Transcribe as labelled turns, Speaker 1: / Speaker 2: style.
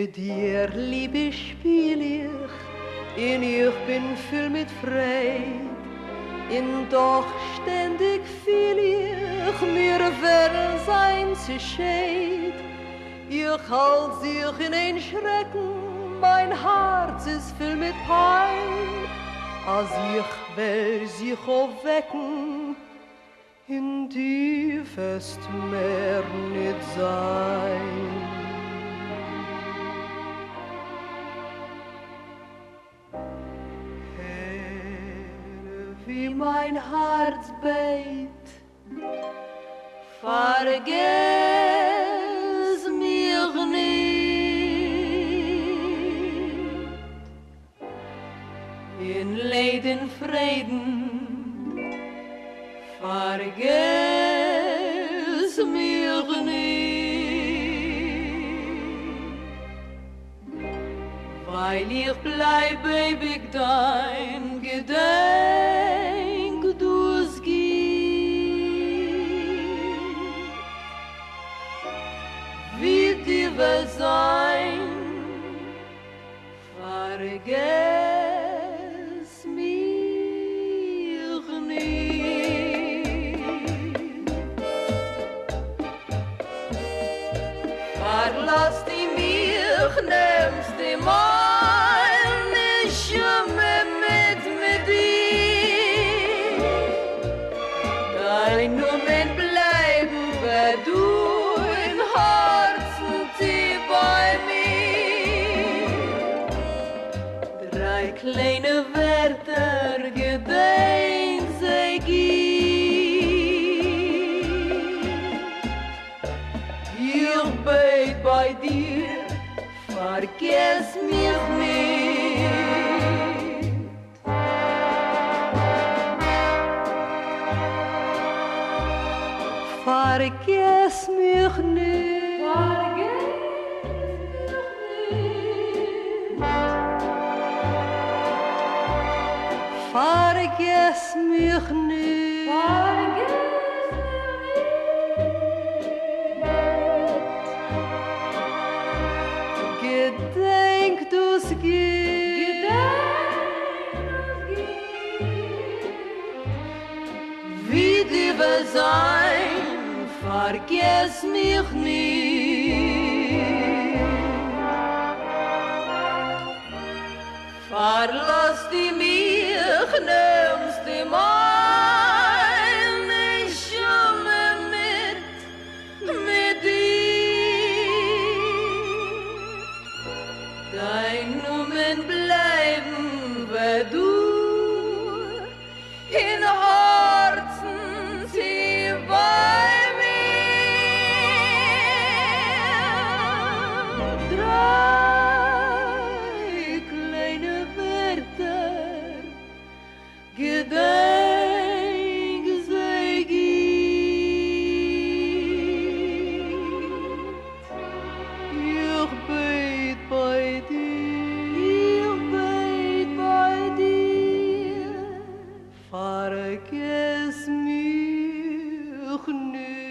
Speaker 1: Mit dir, Liebe, spiel ich, und ich bin voll mit Freude. Und doch ständig fühl ich, mir werden sein zu scheid. Ich halt sich in ein Schrecken, mein Herz ist voll mit Pein. Als ich will sich aufwecken, in die fest mehr nicht sein. Wie mein Herz beit, vergiss mich nicht. In Leid, in Frieden, vergiss mich nicht. Weil ich bleib ewig dein Gedenk, du's gibst. Wie die Welt sein, vergiss mich nicht. Verlass die mich, nimmst die mal nicht mehr mit dir. Dein Moment bleiben, wer du im Herzen tief bei mir. Drei kleine Wörter, gedenk sei gibt. Ich bete bei dir, vergiss mich nicht. Vergiss mich nicht. Vergiss mich nicht. Gedenk du's gibst. Wie die Welt sein, vergiss mich nicht. Verlass die mich, nimmst die meine Schumme mit dir. Dein Numen bleiben, wer du in Herzen tief bei mir. Drei kleine Wörter, gedenk sei gibt. Ich bete bei dir, vergiss mich nicht.